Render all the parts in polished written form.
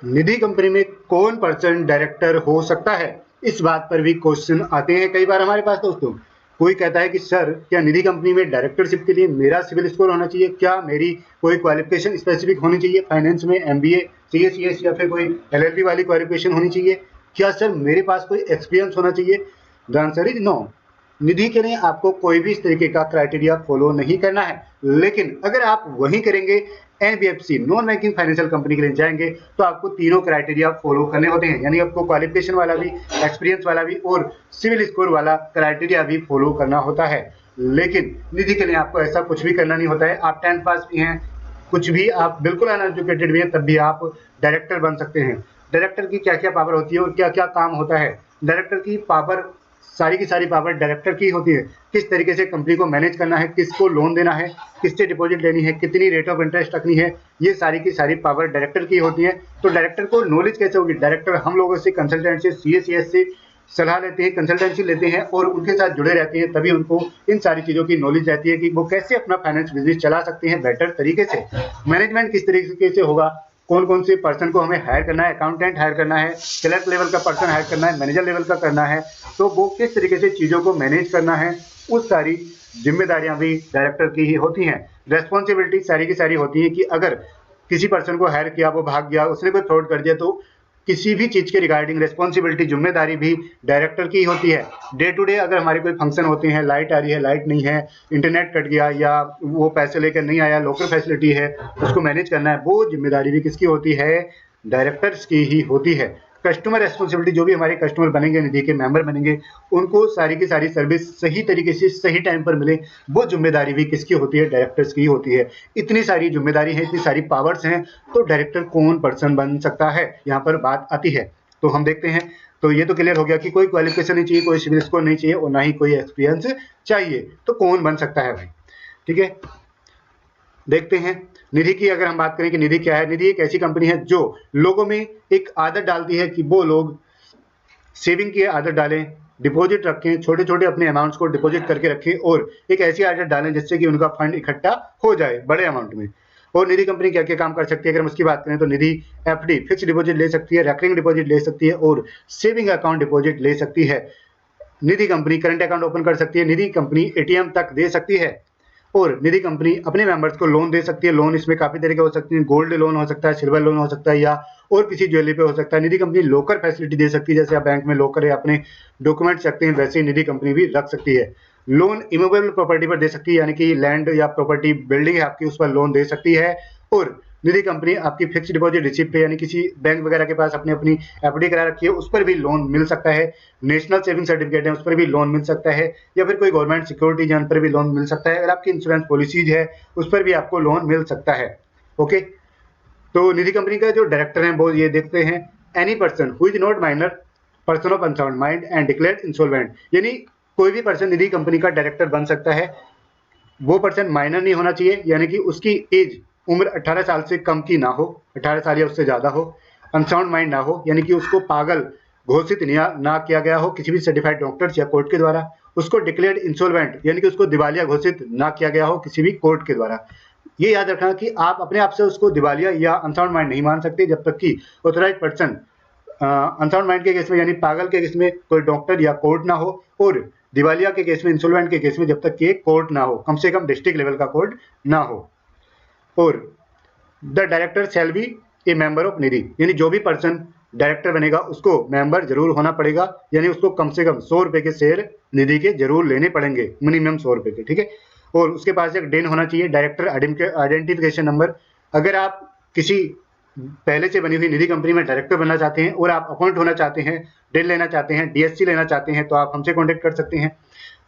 निधि company में कौन person director हो सकता है, इस बात पर भी क्वेश्चन आते हैं कई बार हमारे पास दोस्तों। कोई कहता है कि सर क्या निधि कंपनी में डायरेक्टरशिप के लिए मेरा सिविल स्कोर होना चाहिए, क्या मेरी कोई क्वालिफिकेशन स्पेसिफिक होनी चाहिए, फाइनेंस में एमबीए, सीएसीएस या फिर कोई एलएलबी वाली क्वालिफिकेशन होनी चाहिए, क्या सर मेरे पास कोई एक्सपीरियंस होना चाहिए। The answer is no. Nidhi के लिए आपको कोई भी इस तरीके का क्राइटेरिया फॉलो नहीं करना है, लेकिन अगर आप वही करेंगे NBFC non banking financial company के लिए जाएंगे तो आपको तीनों क्राइटेरिया फॉलो करने होते हैं, यानी आपको क्वालिफिकेशन वाला भी, एक्सपीरियंस वाला भी और सिविल स्कोर वाला क्राइटेरिया भी फॉलो करना होता है। लेकिन निधि के लिए आपको ऐसा कुछ भी करना नहीं होता है। आप 10th पास भी हैं, कुछ भी आप बिल्कुल अनएजुकेटेड भी हैं, तब भी आप डायरेक्टर बन सकते हैं। डायरेक्टर की क्या क्या पावर होती है और क्या क्या काम होता है। डायरेक्टर की पावर, सारी की सारी पावर डायरेक्टर की होती है। किस तरीके से कंपनी को मैनेज करना है, किसको लोन देना है, किससे डिपॉजिट लेनी है, कितनी रेट ऑफ इंटरेस्ट रखनी है, ये सारी की सारी पावर डायरेक्टर की होती है। तो डायरेक्टर को नॉलेज कैसे होगी। डायरेक्टर हम लोगों से, कंसल्टेंट से, सीएसीएस से सलाह लेते हैं, कंसल्टेंसी लेते हैं और उनके साथ जुड़े रहते हैं, तभी उनको इन सारी चीज़ों की नॉलेज रहती है कि वो कैसे अपना फाइनेंस बिजनेस चला सकते हैं बेटर तरीके से। मैनेजमेंट किस तरीके से होगा, कौन कौन से पर्सन को हमें हायर करना है, अकाउंटेंट हायर करना है, क्लर्क लेवल का पर्सन हायर करना है, मैनेजर लेवल का करना है, तो वो किस तरीके से चीज़ों को मैनेज करना है, उस सारी जिम्मेदारियां भी डायरेक्टर की ही होती हैं। रेस्पॉन्सिबिलिटी सारी की सारी होती है कि अगर किसी पर्सन को हायर किया, वो भाग गया, उसने कोई फ्रॉड कर दिया, तो किसी भी चीज़ के रिगार्डिंग रेस्पॉन्सिबिलिटी, जिम्मेदारी भी डायरेक्टर की होती है। डे टू डे अगर हमारे कोई फंक्शन होते हैं, लाइट आ रही है, लाइट नहीं है, इंटरनेट कट गया या वो पैसे लेकर नहीं आया, लोकल फैसिलिटी है, उसको मैनेज करना है, वो जिम्मेदारी भी किसकी होती है, डायरेक्टर्स की ही होती है। कस्टमर रेस्पॉन्सिबिलिटी, जो भी हमारे कस्टमर बनेंगे, निधि के मेंबर बनेंगे, उनको सारी की सारी सर्विस सही तरीके से सही टाइम पर मिले, वो जिम्मेदारी भी किसकी होती है, डायरेक्टर्स की होती है। इतनी सारी जिम्मेदारी है, इतनी सारी पावर्स हैं, तो डायरेक्टर कौन पर्सन बन सकता है, यहाँ पर बात आती है। तो हम देखते हैं। तो ये तो क्लियर हो गया कि कोई क्वालिफिकेशन नहीं चाहिए, कोई सिविल स्कोर नहीं चाहिए और ना ही कोई एक्सपीरियंस चाहिए। तो कौन बन सकता है भाई, ठीक है। देखते हैं निधि की अगर हम बात करें कि निधि क्या है। निधि एक ऐसी कंपनी है जो लोगों में एक आदत डालती है कि वो लोग सेविंग की आदत डालें, डिपॉजिट रखें, छोटे छोटे अपने अमाउंट्स को डिपॉजिट करके रखें और एक ऐसी आदत डालें जिससे कि उनका फंड इकट्ठा हो जाए बड़े अमाउंट में। और निधि कंपनी क्या क्या काम कर सकती है, अगर हम उसकी बात करें तो निधि एफडी फिक्स डिपॉजिट ले सकती है, रेकरिंग डिपॉजिट ले सकती है और सेविंग अकाउंट डिपॉजिट ले सकती है। निधि कंपनी करंट अकाउंट ओपन कर सकती है, निधि कंपनी एटीएम तक दे सकती है और निधि कंपनी अपने मेंबर्स को लोन दे सकती है। लोन इसमें काफी तरह के हो सकते हैं, गोल्ड लोन हो सकता है, सिल्वर लोन हो सकता है या और किसी ज्वेलरी पे हो सकता है। निधि कंपनी लॉकर फैसिलिटी दे सकती है, जैसे आप बैंक में लॉकर है अपने डॉक्यूमेंट्स रखते हैं, वैसे ही निधि कंपनी भी रख सकती है। लोन इमूवेबल प्रॉपर्टी पर दे सकती है, यानी कि लैंड या प्रॉपर्टी बिल्डिंग है आपकी, उस पर लोन दे सकती है। और निधि कंपनी आपकी फिक्स डिपॉजिट रिसिप्ट पे, यानी किसी बैंक वगैरह के पास अपनी अपनी एफडी करा रखी है, उस पर भी लोन मिल सकता है। नेशनल सेविंग सर्टिफिकेट है, उस पर भी लोन मिल सकता है, या फिर कोई गवर्नमेंट सिक्योरिटी जन पर भी लोन मिल सकता है। अगर आपकी इंश्योरेंस पॉलिसीज है उस पर भी आपको लोन मिल सकता है। ओके, तो निधि कंपनी का जो डायरेक्टर है वो ये देखते हैं, any person who is not minor person of unsound mind and declared insolvent, यानी कोई भी पर्सन निधि कंपनी का डायरेक्टर बन सकता है। वो पर्सन माइनर नहीं होना चाहिए, यानी कि उसकी एज उम्र 18 साल से कम की ना हो, 18 साल या उससे ज़्यादा हो। अनसाउंड माइंड ना हो, यानी कि उसको पागल घोषित ना किया गया हो किसी भी सर्टिफाइड डॉक्टर या कोर्ट के द्वारा। उसको डिक्लेयर्ड इंसॉल्वेंट, यानी कि उसको दिवालिया घोषित ना किया गया हो किसी भी कोर्ट के द्वारा। ये याद रखना कि आप अपने आप से उसको दिवालिया या अनसाउंड माइंड नहीं मान सकते जब तक कि ऑथराइज पर्सन अनसाउंड माइंड के केस में, यानी पागल के केस में कोई डॉक्टर या कोर्ट ना हो, और दिवालिया के केस में, इंसॉल्वेंट के केस में जब तक कि कोर्ट ना हो, कम से कम डिस्ट्रिक्ट लेवल का कोर्ट ना हो। और the director shall be a member of Nidhi, यानी जो भी पर्सन डायरेक्टर बनेगा उसको मेंबर जरूर होना पड़ेगा, यानी उसको कम से कम 100 रुपए के शेयर निधि के जरूर लेने पड़ेंगे, मिनिमम 100 रुपए के, ठीक है। और उसके पास एक डेन होना चाहिए, डायरेक्टर आइडेंटिफिकेशन नंबर। अगर आप किसी पहले से बनी हुई निधि कंपनी में डायरेक्टर बनना चाहते हैं और आप अपॉइंट होना चाहते हैं, डेन लेना चाहते हैं, डीएससी लेना चाहते हैं, तो आप हमसे कॉन्टेक्ट कर सकते हैं।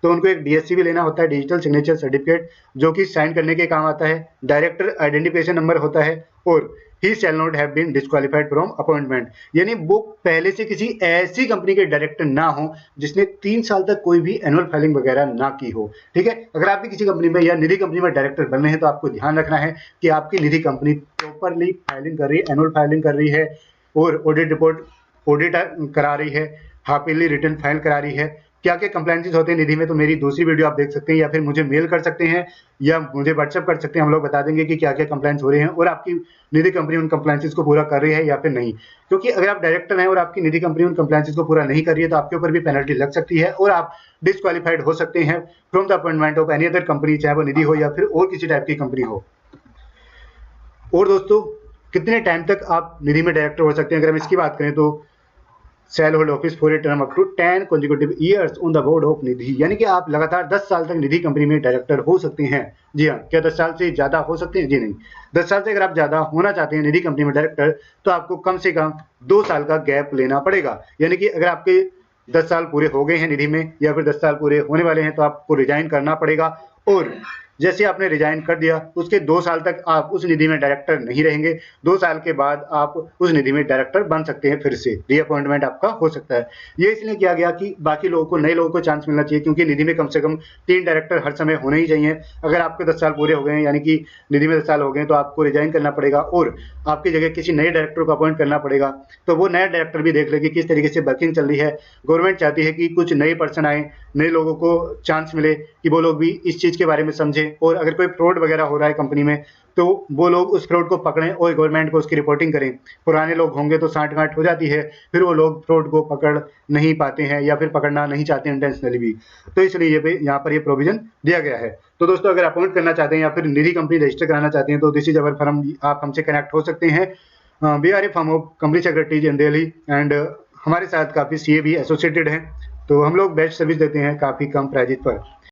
तो उनको एक डीएससी भी लेना होता है, डिजिटल सिग्नेचर सर्टिफिकेट, जो कि साइन करने के काम आता है। डायरेक्टर आइडेंटिफिकेशन नंबर होता है और he shall not have been disqualified from appointment, यानी वो पहले से किसी ऐसी कंपनी के डायरेक्टर ना हो जिसने 3 साल तक कोई भी एनुअल फाइलिंग वगैरह ना की हो, ठीक है। अगर आप भी किसी कंपनी में या निधि कंपनी में डायरेक्टर बन रहे हैं तो आपको ध्यान रखना है कि आपकी निधि कंपनी प्रॉपरली फाइलिंग कर रही है, एनुअल फाइलिंग कर रही है और ऑडिट रिपोर्ट ऑडिट करा रही है, हाफ ईयरली रिटर्न फाइल करा रही है, क्या क्या कंप्लायंसेस होते हैं निधि में, तो मेरी दूसरी वीडियो आप देख सकते हैं या फिर मुझे मेल कर सकते हैं या मुझे व्हाट्सएप कर सकते हैं। हम लोग बता देंगे कि क्या क्या कंप्लायंस हो रहे हैं और आपकी निधि कंपनी उन कंप्लायंसेस को पूरा कर रही है या फिर नहीं। क्योंकि अगर आप डायरेक्टर हैं और आपकी निधि कंपनी उन कंप्लायंसेस को पूरा नहीं कर रही है तो आपके ऊपर भी पेनल्टी लग सकती है और आप डिस्क्वालीफाइड हो सकते हैं from the appointment of any other company, चाहे वो निधि हो या फिर और किसी टाइप की कंपनी हो। और दोस्तों, कितने टाइम तक आप निधि में डायरेक्टर हो सकते हैं, अगर हम इसकी बात करें तो shall hold office for a term up to 10 consecutive years on the board of Nidhi, यानी कि आप लगातार 10 साल तक निधि कंपनी में डायरेक्टर हो सकते हैं। जी हाँ, क्या 10 साल से ज्यादा हो सकते हैं? जी नहीं, 10 साल से अगर आप ज्यादा होना चाहते हैं निधि कंपनी में डायरेक्टर तो आपको कम से कम 2 साल का गैप लेना पड़ेगा। यानी कि अगर आपके 10 साल पूरे हो गए हैं निधि में या फिर 10 साल पूरे होने वाले हैं तो आपको रिजाइन करना पड़ेगा, और जैसे आपने रिजाइन कर दिया उसके 2 साल तक आप उस निधि में डायरेक्टर नहीं रहेंगे। 2 साल के बाद आप उस निधि में डायरेक्टर बन सकते हैं, फिर से रीअपॉइंटमेंट आपका हो सकता है। ये इसलिए किया गया कि बाकी लोगों को, नए लोगों को चांस मिलना चाहिए, क्योंकि निधि में कम से कम 3 डायरेक्टर हर समय होने ही चाहिए। अगर आपके 10 साल पूरे हो गए हैं, यानी कि निधि में 10 साल हो गए, तो आपको रिजाइन करना पड़ेगा और आपकी जगह किसी नए डायरेक्टर को अपॉइंट करना पड़ेगा। तो वो नया डायरेक्टर भी देख ले कि किस तरीके से वर्किंग चल रही है। गवर्नमेंट चाहती है कि कुछ नए पर्सन आए, नए लोगों को चांस मिले कि वो लोग भी इस चीज़ के बारे में समझें, और अगर कोई फ्रॉड वगैरह हो रहा है कंपनी में तो वो लोग उस फ्रॉड को पकड़ें और गवर्नमेंट को उसकी रिपोर्टिंग करें। पुराने लोग होंगे तो साठ-गांठ हो जाती है, फिर वो लोग फ्रॉड को पकड़ नहीं पाते हैं या फिर पकड़ना नहीं चाहते इंटेंशनली भी। तो इसलिए यहाँ पर ये प्रोविजन दिया गया है। तो दोस्तों, अगर अपॉइंट करना चाहते हैं या फिर निधि कंपनी रजिस्टर कराना चाहते हैं तो दिस इज अवर फर्म, आप हमसे कनेक्ट हो सकते हैं। We are a firm of company secretaries in Delhi and हमारे साथ काफ़ी सीए भी एसोसिएटेड हैं। तो हम लोग बेस्ट सर्विस देते हैं काफ़ी कम प्राइजेज पर।